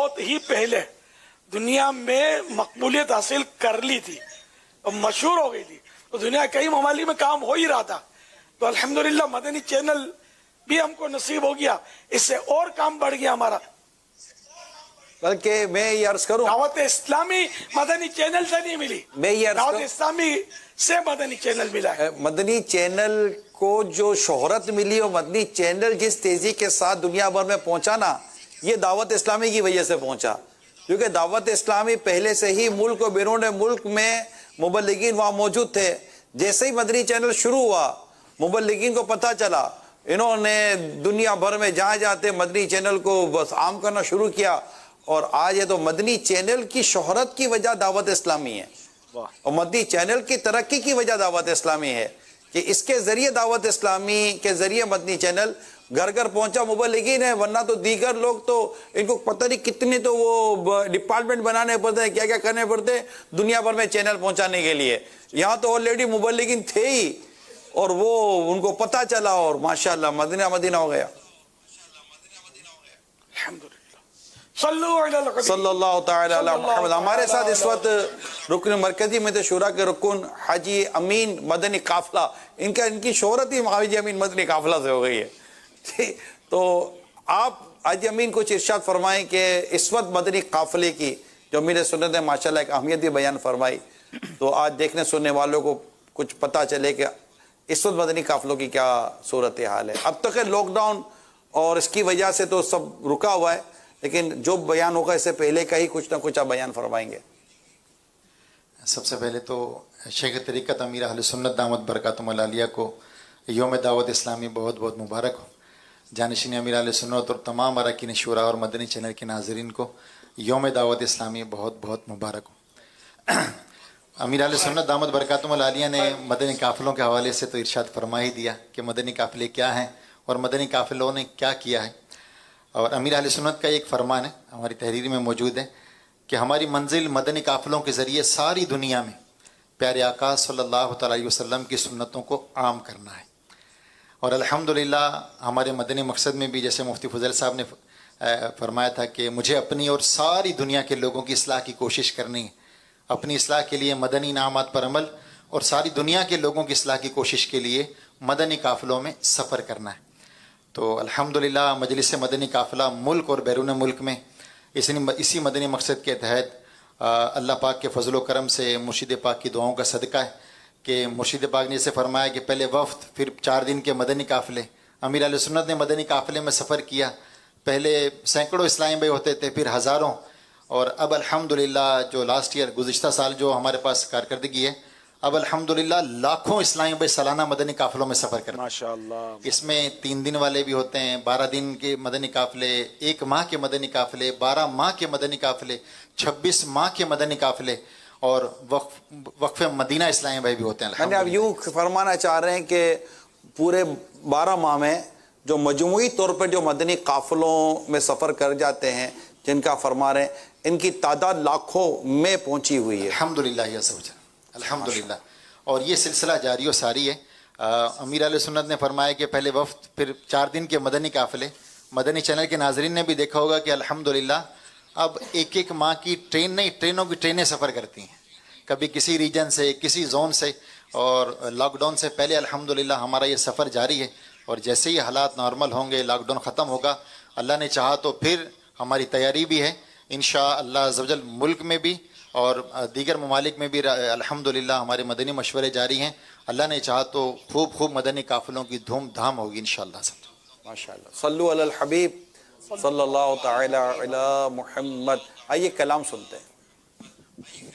بہت ہی پہلے دنیا میں مقبولیت حاصل کر لی تھی اور مشہور ہو گئی تھی، تو دنیا کئی ممالک میں کام ہو ہی رہا تھا، تو الحمدللہ مدنی چینل بھی ہم کو نصیب ہو گیا، اس سے اور کام بڑھ گیا ہمارا۔ بلکہ میں یہ عرض کروں، دعوت اسلامی مدنی چینل سے نہیں ملی، میں یہ عرض دعوت کروں اسلامی سے مدنی چینل ملا ہے۔ مدنی چینل کو جو شہرت ملی اور مدنی چینل جس تیزی کے ساتھ دنیا بھر میں پہنچا نا، یہ دعوت اسلامی کی وجہ سے پہنچا، کیونکہ دعوت اسلامی پہلے سے ہی ملک و بیرون ملک میں مبلغین وہاں موجود تھے۔ جیسے ہی مدنی چینل شروع ہوا، مبلغین کو پتہ چلا، انہوں نے دنیا بھر میں جہاں جاتے مدنی چینل کو بس عام کرنا شروع کیا، اور آج یہ تو مدنی چینل کی شہرت کی وجہ دعوت اسلامی ہے، اور مدنی چینل کی ترقی کی وجہ دعوت اسلامی ہے، کہ اس کے ذریعے دعوت اسلامی کے ذریعے مدنی چینل گھر گھر پہنچا۔ مبلغین ہیں، ورنہ تو دیگر لوگ تو ان کو پتہ نہیں کتنے تو وہ ڈپارٹمنٹ بنانے پڑتے ہیں، کیا کیا کرنے پڑتے ہیں دنیا بھر میں چینل پہنچانے کے لیے۔ یہاں تو آلریڈی مبلغین تھے ہی، اور وہ ان کو پتہ چلا، اور ماشاءاللہ مدینہ مدینہ ہو گیا۔ الحمدللہ صلو علی الحبیب صلی اللہ تعالی علی محمد۔ ہمارے ساتھ اس وقت رکن مرکزی میں شورا کے رکن حاجی امین مدنی قافلہ، ان کی شہرت ہی حاجی امین مدنی قافلہ سے ہو گئی ہے۔ تو آپ حاجی امین کچھ ارشاد فرمائیں کہ اس وقت مدنی قافلے کی جو امیر سنت نے ماشاءاللہ ایک اہمیت بھی بیان فرمائی، تو آج دیکھنے سننے والوں کو کچھ پتہ چلے کہ اس وقت مدنی قافلوں کی کیا صورتحال ہے۔ اب تک لاک ڈاؤن اور اس کی وجہ سے تو سب رکا ہوا ہے، لیکن جو بیان ہوگا اس سے پہلے کا ہی کچھ نہ کچھ آپ بیان فرمائیں گے۔ سب سے پہلے تو شیخ طریقت امیر اہل سنت دامت برکاتہم العالیہ کو یوم دعوت اسلامی بہت بہت مبارک ہو۔ جانشین امیر اہل سنت اور تمام اراکین شورا اور مدنی چینل کے ناظرین کو یوم دعوت اسلامی بہت بہت مبارک ہو۔ امیر اہل سنت دامت برکاتہم العالیہ نے مدنی قافلوں کے حوالے سے تو ارشاد فرما ہی دیا کہ مدنی قافلے کیا ہیں اور مدنی قافلوں نے کیا کیا ہے، اور امیر اہل سنت کا ایک فرمان ہے ہماری تحریر میں موجود ہے کہ ہماری منزل مدنی قافلوں کے ذریعے ساری دنیا میں پیارے آقا صلی اللہ تعالی علیہ وسلم کی سنتوں کو عام کرنا ہے۔ اور الحمدللہ ہمارے مدنی مقصد میں بھی جیسے مفتی فضل صاحب نے فرمایا تھا کہ مجھے اپنی اور ساری دنیا کے لوگوں کی اصلاح کی کوشش کرنی ہے، اپنی اصلاح کے لیے مدنی انعامات پر عمل، اور ساری دنیا کے لوگوں کی اصلاح کی کوشش کے لیے مدنی قافلوں میں سفر کرنا ہے۔ تو الحمدللہ مجلس مدنی قافلہ ملک اور بیرون ملک میں اسی مدنی مقصد کے تحت اللہ پاک کے فضل و کرم سے مرشد پاک کی دعاؤں کا صدقہ ہے کہ مرشد پاک نے اسے فرمایا کہ پہلے وفد، پھر 4 دن کے مدنی قافلے۔ امیر علیہ سنت نے مدنی قافلے میں سفر کیا، پہلے سینکڑوں اسلامی بھائی ہوتے تھے، پھر ہزاروں، اور اب الحمدللہ جو لاسٹ ایئر گزشتہ سال جو ہمارے پاس کارکردگی ہے، اب الحمدللہ لاکھوں اسلامی بھائی سالانہ مدنی قافلوں میں سفر کرتے ہیں۔ ماشاءاللہ اس میں 3 دن والے بھی ہوتے ہیں، 12 دن کے مدنی قافلے، 1 ماہ کے مدنی قافلے، 12 ماہ کے مدنی قافلے، 26 ماہ کے مدنی قافلے، اور وقف مدینہ اسلامی بھائی بھی ہوتے ہیں۔ یعنی آپ یوں فرمانا چاہ رہے ہیں کہ پورے 12 ماہ میں جو مجموعی طور پر جو مدنی قافلوں میں سفر کر جاتے ہیں، جن کا فرما رہے ہیں، ان کی تعداد لاکھوں میں پہنچی ہوئی ہے۔ الحمدللہ عز وجل، الحمدللہ، اور یہ سلسلہ جاری و ساری ہے۔ امیر علیہ سنت نے فرمایا کہ پہلے وفد، پھر 4 دن کے مدنی قافلے۔ مدنی چینل کے ناظرین نے بھی دیکھا ہوگا کہ الحمدللہ اب 1 ماہ کی ٹرین نہیں، ٹرینوں کی ٹرینیں سفر کرتی ہیں، کبھی کسی ریجن سے، کسی زون سے، اور لاک ڈاؤن سے پہلے الحمدللہ ہمارا یہ سفر جاری ہے، اور جیسے ہی حالات نارمل ہوں گے، لاک ڈاؤن ختم ہوگا، اللہ نے چاہا تو پھر ہماری تیاری بھی ہے انشاءاللہ عز وجل، ملک میں بھی اور دیگر ممالک میں بھی الحمدللہ ہمارے مدنی مشورے جاری ہیں۔ اللہ نے چاہا تو خوب مدنی قافلوں کی دھوم دھام ہوگی انشاءاللہ۔ ماشاءاللہ، صلو علی الحبیب صلی اللہ تعالی علی محمد۔ آئیے کلام سنتے ہیں۔